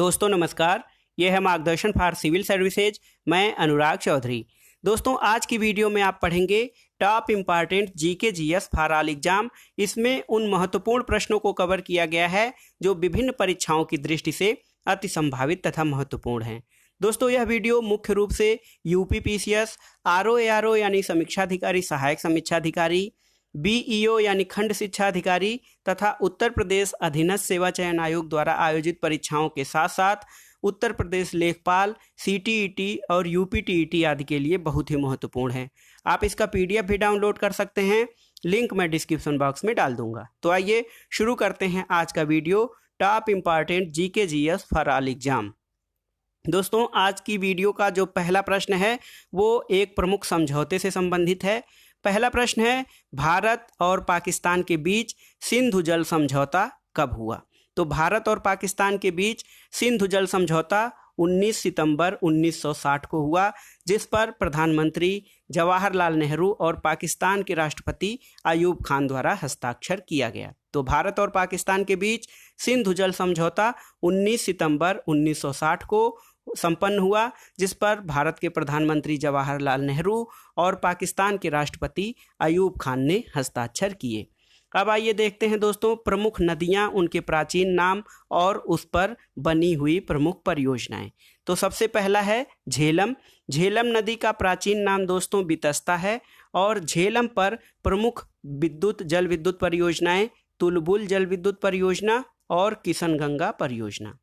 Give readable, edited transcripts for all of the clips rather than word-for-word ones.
दोस्तों नमस्कार, ये है मार्गदर्शन फॉर सिविल सर्विसेज। मैं अनुराग चौधरी। दोस्तों आज की वीडियो में आप पढ़ेंगे top important GK GS for all exam. इसमें उन महत्वपूर्ण प्रश्नों को कवर किया गया है जो विभिन्न परीक्षाओं की दृष्टि से अति संभावित तथा महत्वपूर्ण हैं। दोस्तों यह वीडियो मुख्य रूप से यूपीपीसीएस, आरओ यानी समीक्षा अधिकारी, सहायक समीक्षा अधिकारी, बीईओ यानी खंड शिक्षा अधिकारी तथा उत्तर प्रदेश अधीनस्थ सेवा चयन आयोग द्वारा आयोजित परीक्षाओं के साथ साथ उत्तर प्रदेश लेखपाल, सीटीईटी और यूपीटीईटी आदि के लिए बहुत ही महत्वपूर्ण है। आप इसका पीडीएफ भी डाउनलोड कर सकते हैं, लिंक मैं डिस्क्रिप्शन बॉक्स में डाल दूंगा। तो आइए शुरू करते हैं आज का video, top important GK GS for all exam. दोस्तों आज की वीडियो का जो पहला प्रश्न है वो एक प्रमुख समझौते से संबंधित है। पहला प्रश्न है, भारत और पाकिस्तान के बीच सिंधु जल समझौता कब हुआ? तो भारत और पाकिस्तान के बीच सिंधु जल समझौता 19 सितंबर 1960 को हुआ, जिस पर प्रधानमंत्री जवाहरलाल नेहरू और पाकिस्तान के राष्ट्रपति अयूब खान द्वारा हस्ताक्षर किया गया। तो भारत और पाकिस्तान के बीच सिंधु जल समझौता 19 सितंबर 1960 को संपन्न हुआ, जिस पर भारत के प्रधानमंत्री जवाहरलाल नेहरू और पाकिस्तान के राष्ट्रपति अयूब खान ने हस्ताक्षर किए। अब आइए देखते हैं दोस्तों प्रमुख नदियां, उनके प्राचीन नाम और उस पर बनी हुई प्रमुख परियोजनाएं। तो सबसे पहला है झेलम। झेलम नदी का प्राचीन नाम दोस्तों बितस्ता है और झेलम पर प्रमुख जल विद्युत परियोजनाएं तुलबुल जल विद्युत परियोजना और किशनगंगा परियोजना।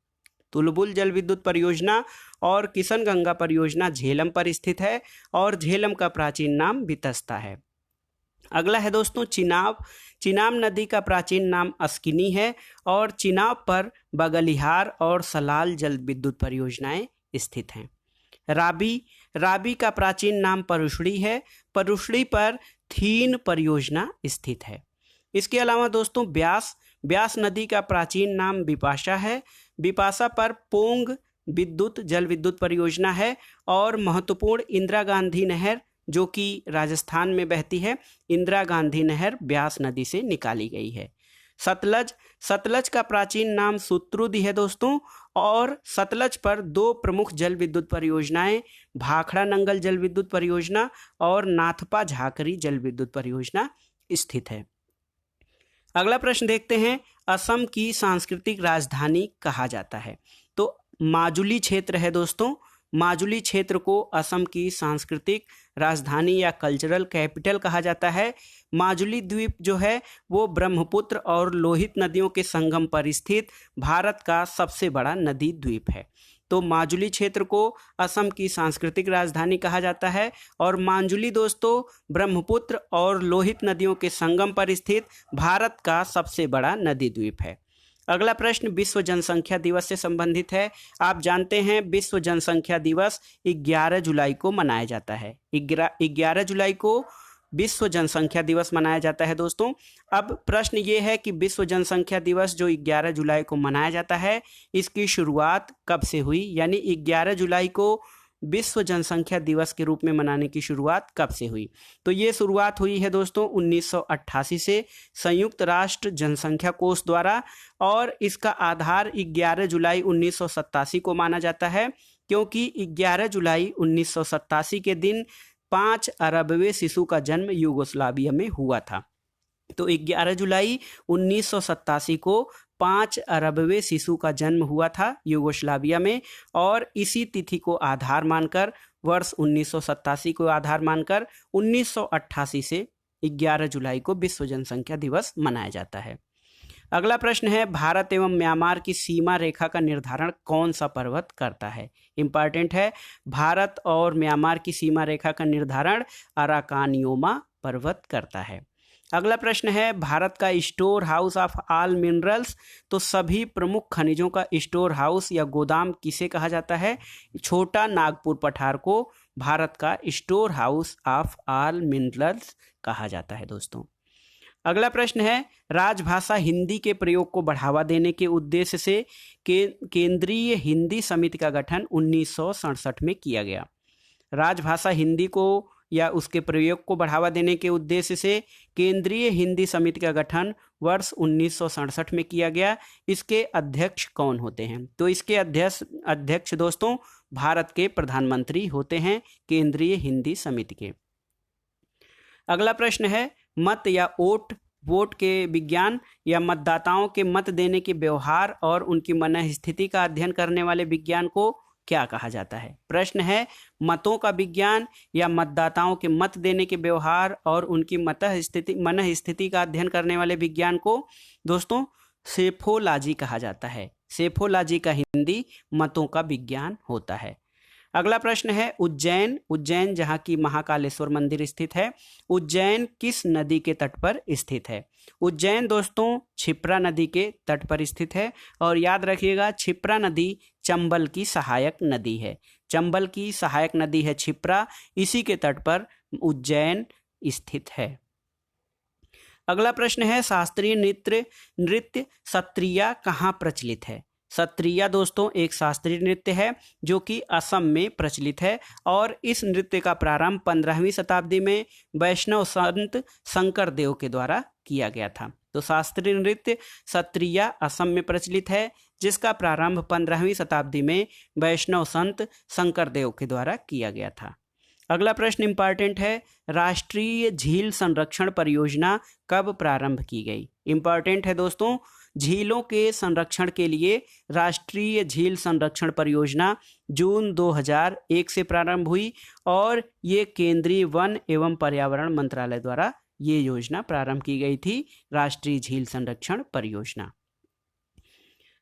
तुलबुल जल विद्युत परियोजना और किशनगंगा परियोजना झेलम पर स्थित है और झेलम का प्राचीन नाम बितस्ता है। अगला है दोस्तों चिनाब। चिनाब नदी का प्राचीन नाम अस्किनी है और चिनाब पर बगलिहार और सलाल जल विद्युत परियोजनाएं स्थित हैं। राबी। राबी का प्राचीन नाम परुशड़ी है। परुशड़ी पर थीन परियोजना स्थित है। इसके अलावा दोस्तों ब्यास। ब्यास नदी का प्राचीन नाम बिपाशा है। बिपाशा पर पोंग जल विद्युत परियोजना है और महत्वपूर्ण इंदिरा गांधी नहर जो कि राजस्थान में बहती है, इंदिरा गांधी नहर ब्यास नदी से निकाली गई है। सतलज। सतलज का प्राचीन नाम सुत्रुदी है दोस्तों और सतलज पर दो प्रमुख जल विद्युत परियोजनाएं भाखड़ा नंगल जल विद्युत परियोजना और नाथपा झाकरी जल विद्युत परियोजना स्थित है। अगला प्रश्न देखते हैं, असम की सांस्कृतिक राजधानी कहा जाता है? तो माजुली क्षेत्र है दोस्तों। माजुली क्षेत्र को असम की सांस्कृतिक राजधानी या कल्चरल कैपिटल कहा जाता है। माजुली द्वीप जो है वो ब्रह्मपुत्र और लोहित नदियों के संगम पर स्थित भारत का सबसे बड़ा नदी द्वीप है। तो माजुली क्षेत्र को असम की सांस्कृतिक राजधानी कहा जाता है और माजुली दोस्तों ब्रह्मपुत्र और लोहित नदियों के संगम पर स्थित भारत का सबसे बड़ा नदी द्वीप है। अगला प्रश्न विश्व जनसंख्या दिवस से संबंधित है। आप जानते हैं विश्व जनसंख्या दिवस 11 जुलाई को मनाया जाता है। 11 जुलाई को विश्व जनसंख्या दिवस मनाया जाता है दोस्तों। अब प्रश्न ये है कि विश्व जनसंख्या दिवस जो 11 जुलाई को मनाया जाता है, इसकी शुरुआत कब से हुई? यानी 11 जुलाई को विश्व जनसंख्या दिवस के रूप में मनाने की शुरुआत कब से हुई? तो ये शुरुआत हुई है दोस्तों 1988 से संयुक्त राष्ट्र जनसंख्या कोष द्वारा और इसका आधार 11 जुलाई 1987 को माना जाता है, क्योंकि 11 जुलाई 1987 के दिन 5 अरबवें शिशु का जन्म यूगोस्लाविया में हुआ था। तो 11 जुलाई 1987 को 5 अरबवें शिशु का जन्म हुआ था यूगोस्लाविया में और इसी तिथि को आधार मानकर वर्ष 1987 को आधार मानकर 1988 से 11 जुलाई को विश्व जनसंख्या दिवस मनाया जाता है। अगला प्रश्न है, भारत एवं म्यांमार की सीमा रेखा का निर्धारण कौन सा पर्वत करता है? इंपॉर्टेंट है, भारत और म्यांमार की सीमा रेखा का निर्धारण अराकानियोमा पर्वत करता है। अगला प्रश्न है, भारत का store house of all minerals. तो सभी प्रमुख खनिजों का स्टोर हाउस या गोदाम किसे कहा जाता है? छोटा नागपुर पठार को भारत का store house of all minerals कहा जाता है दोस्तों। अगला प्रश्न है, राजभाषा हिंदी के प्रयोग को बढ़ावा देने के उद्देश्य से केंद्रीय हिंदी समिति का गठन 1967 में किया गया। राजभाषा हिंदी को या उसके प्रयोग को बढ़ावा देने के उद्देश्य से केंद्रीय हिंदी समिति का गठन वर्ष 1967 में किया गया। इसके अध्यक्ष कौन होते हैं? तो इसके अध्यक्ष दोस्तों भारत के प्रधानमंत्री होते हैं केंद्रीय हिंदी समिति के। अगला प्रश्न है, मत या वोट के विज्ञान या मतदाताओं के मत देने के व्यवहार और उनकी मनःस्थिति का अध्ययन करने वाले विज्ञान को क्या कहा जाता है? प्रश्न है, मतों का विज्ञान या मतदाताओं के मत देने के व्यवहार और उनकी मनःस्थिति का अध्ययन करने वाले विज्ञान को दोस्तों सेफोलॉजी कहा जाता है। सेफोलॉजी का हिंदी मतों का विज्ञान होता है। अगला प्रश्न है, उज्जैन जहाँ की महाकालेश्वर मंदिर स्थित है, उज्जैन किस नदी के तट पर स्थित है? उज्जैन दोस्तों क्षिप्रा नदी के तट पर स्थित है और याद रखिएगा क्षिप्रा नदी चंबल की सहायक नदी है। चंबल की सहायक नदी है क्षिप्रा, इसी के तट पर उज्जैन स्थित है। अगला प्रश्न है, शास्त्रीय नृत्य सत्रिया कहाँ प्रचलित है? सत्रिया दोस्तों एक शास्त्रीय नृत्य है जो कि असम में प्रचलित है और इस नृत्य का प्रारंभ 15वीं शताब्दी में वैष्णव संत शंकर देव के द्वारा किया गया था। तो शास्त्रीय नृत्य सत्रिया असम में प्रचलित है जिसका प्रारंभ 15वीं शताब्दी में वैष्णव संत शंकर देव के द्वारा किया गया था। अगला प्रश्न इंपॉर्टेंट है, राष्ट्रीय झील संरक्षण परियोजना कब प्रारंभ की गई? इंपॉर्टेंट है दोस्तों, झीलों के संरक्षण के लिए राष्ट्रीय झील संरक्षण परियोजना जून 2001 से प्रारंभ हुई और ये केंद्रीय वन एवं पर्यावरण मंत्रालय द्वारा ये योजना प्रारंभ की गई थी, राष्ट्रीय झील संरक्षण परियोजना।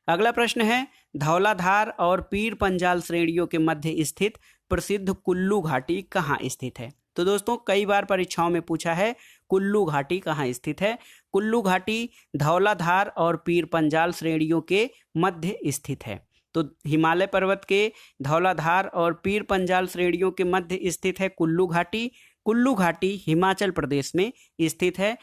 अगला प्रश्न है, धौलाधार और पीर पंजाल श्रेणियों के मध्य स्थित प्रसिद्ध कुल्लू घाटी कहाँ स्थित है? तो दोस्तों कई बार परीक्षाओं में पूछा है कुल्लू घाटी कहाँ स्थित है। कुल्लू घाटी धौलाधार और पीर पंजाल श्रेणियों के मध्य स्थित है। तो हिमालय पर्वत के धौलाधार और पीर पंजाल श्रेणियों के मध्य स्थित है कुल्लू घाटी। कुल्लू घाटी हिमाचल प्रदेश में स्थित है।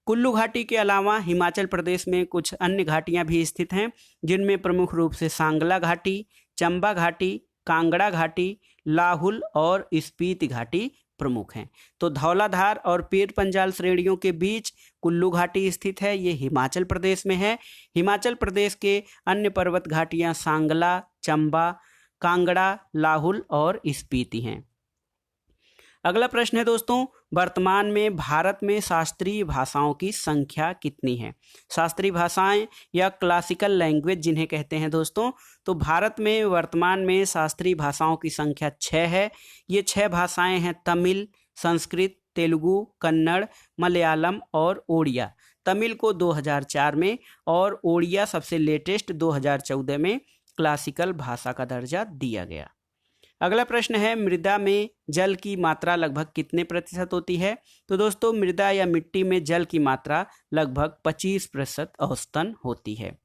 कुल्लू घाटी के अलावा हिमाचल प्रदेश में कुछ अन्य घाटियां भी स्थित हैं जिनमें प्रमुख रूप से सांगला घाटी, चंबा घाटी, कांगड़ा घाटी, लाहुल और स्पीति घाटी प्रमुख हैं। तो धौलाधार और पीर पंजाल श्रेणियों के बीच कुल्लू घाटी स्थित है, ये हिमाचल प्रदेश में है। हिमाचल प्रदेश के अन्य पर्वत घाटियां सांगला, चंबा, कांगड़ा, लाहुल और स्पीति हैं। अगला प्रश्न है दोस्तों, वर्तमान में भारत में शास्त्रीय भाषाओं की संख्या कितनी है? शास्त्रीय भाषाएं या क्लासिकल लैंग्वेज जिन्हें कहते हैं दोस्तों, तो भारत में वर्तमान में शास्त्रीय भाषाओं की संख्या 6 है। ये 6 भाषाएं हैं तमिल, संस्कृत, तेलुगु, कन्नड़, मलयालम और ओडिया। तमिल को 2004 में और ओडिया सबसे लेटेस्ट 2014 में क्लासिकल भाषा का दर्जा दिया गया। अगला प्रश्न है, मृदा में जल की मात्रा लगभग कितने प्रतिशत होती है? तो दोस्तों मृदा या मिट्टी में जल की मात्रा लगभग 25% औसतन होती है।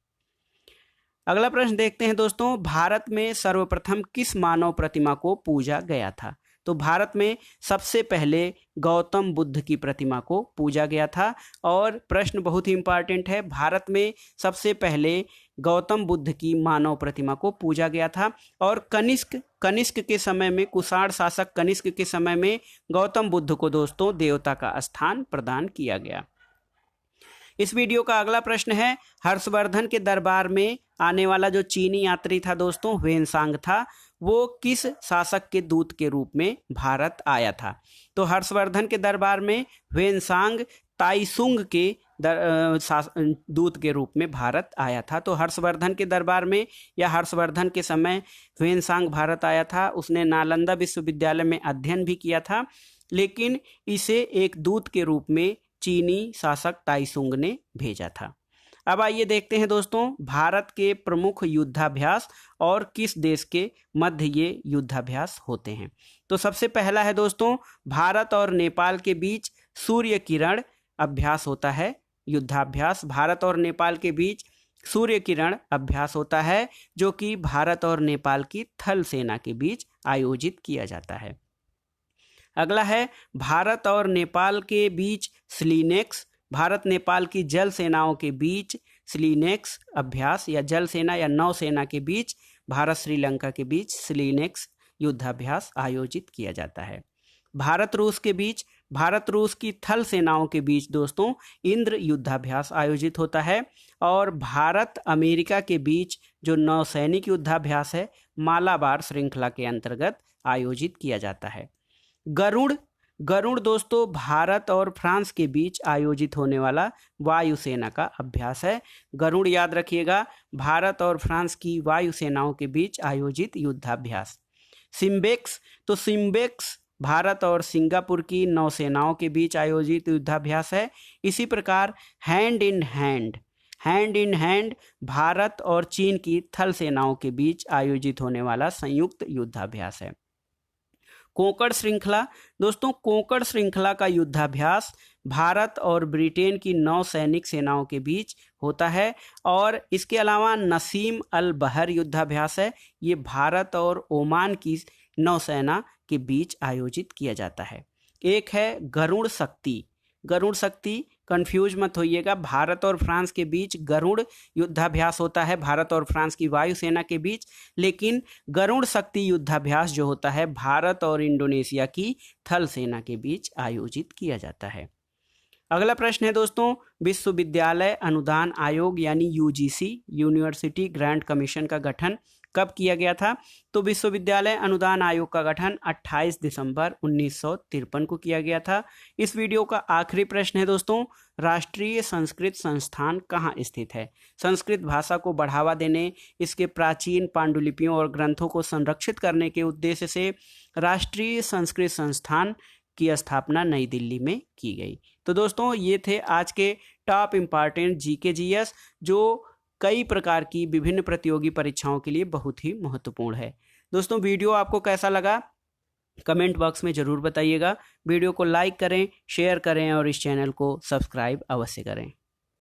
अगला प्रश्न देखते हैं दोस्तों, भारत में सर्वप्रथम किस मानव प्रतिमा को पूजा गया था? तो भारत में सबसे पहले गौतम बुद्ध की प्रतिमा को पूजा गया था। और प्रश्न बहुत ही इंपॉर्टेंट है, भारत में सबसे पहले गौतम बुद्ध की मानव प्रतिमा को पूजा गया था और कनिष्क के समय में, कुषाण शासक कनिष्क के समय में गौतम बुद्ध को दोस्तों देवता का स्थान प्रदान किया गया। इस वीडियो का अगला प्रश्न है, हर्षवर्धन के दरबार में आने वाला जो चीनी यात्री था दोस्तों ह्वेनसांग था, वो किस शासक के दूत के रूप में भारत आया था? तो हर्षवर्धन के दरबार में ह्वेनसांग ताइसुंग के दूत के रूप में भारत आया था। तो हर्षवर्धन के दरबार में या हर्षवर्धन के समय ह्वेनसांग भारत आया था। उसने नालंदा विश्वविद्यालय में अध्ययन भी किया था, लेकिन इसे एक दूत के रूप में चीनी शासक ताइसुंग ने भेजा था। अब आइए देखते हैं दोस्तों, भारत के प्रमुख युद्धाभ्यास और किस देश के मध्य ये युद्धाभ्यास होते हैं। तो सबसे पहला है दोस्तों, भारत और नेपाल के बीच सूर्य किरण अभ्यास होता है। युद्धाभ्यास भारत और नेपाल के बीच सूर्य किरण अभ्यास होता है, जो कि भारत और नेपाल की थल सेना के बीच आयोजित किया जाता है। अगला है, भारत और नेपाल के बीच स्लीनेक्स, भारत नेपाल की जल सेनाओं के बीच स्लीनेक्स अभ्यास या जल सेना या नौसेना के बीच भारत श्रीलंका के बीच स्लीनेक्स युद्धाभ्यास आयोजित किया जाता है। भारत रूस के बीच, भारत रूस की थल सेनाओं के बीच दोस्तों इंद्र युद्धाभ्यास आयोजित होता है। और भारत अमेरिका के बीच जो नौसैनिक युद्धाभ्यास है मालाबार श्रृंखला के अंतर्गत आयोजित किया जाता है। गरुड़, गरुड़ दोस्तों भारत और फ्रांस के बीच आयोजित होने वाला वायुसेना का अभ्यास है। गरुड़ याद रखिएगा, भारत और फ्रांस की वायुसेनाओं के बीच आयोजित युद्धाभ्यास। सिम्बेक्स, तो सिम्बेक्स भारत और सिंगापुर की नौसेनाओं के बीच आयोजित युद्धाभ्यास है। इसी प्रकार hand in hand, hand in hand Bharat और चीन की थल सेनाओं के बीच आयोजित होने वाला संयुक्त युद्धाभ्यास है। कोंकण श्रृंखला, दोस्तों कोंकण श्रृंखला का युद्धाभ्यास भारत और ब्रिटेन की नौसैनिक सेनाओं के बीच होता है। और इसके अलावा नसीम अल बहर युद्धाभ्यास है, ये भारत और ओमान की नौसेना के बीच आयोजित किया जाता है। एक है गरुड़ शक्ति, गरुड़ शक्ति कंफ्यूज मत होइएगा, भारत और फ्रांस के बीच गरुड़ युद्धाभ्यास होता है, भारत और फ्रांस की वायुसेना के बीच। लेकिन गरुड़ शक्ति युद्धाभ्यास जो होता है भारत और इंडोनेशिया की थल सेना के बीच आयोजित किया जाता है। अगला प्रश्न है दोस्तों, विश्वविद्यालय अनुदान आयोग यानी यूजीसी, यूनिवर्सिटी ग्रांट कमीशन का गठन कब किया गया था? तो विश्वविद्यालय अनुदान आयोग का गठन 28 दिसंबर 1953 को किया गया था। इस वीडियो का आखिरी प्रश्न है दोस्तों, राष्ट्रीय संस्कृत संस्थान कहाँ स्थित है? संस्कृत भाषा को बढ़ावा देने, इसके प्राचीन पांडुलिपियों और ग्रंथों को संरक्षित करने के उद्देश्य से राष्ट्रीय संस्कृत संस्थान की स्थापना नई दिल्ली में की गई। तो दोस्तों ये थे आज के टॉप इम्पॉर्टेंट जीके जीएस, जो कई प्रकार की विभिन्न प्रतियोगी परीक्षाओं के लिए बहुत ही महत्वपूर्ण है। दोस्तों वीडियो आपको कैसा लगा कमेंट बॉक्स में ज़रूर बताइएगा। वीडियो को लाइक करें, शेयर करें और इस चैनल को सब्सक्राइब अवश्य करें।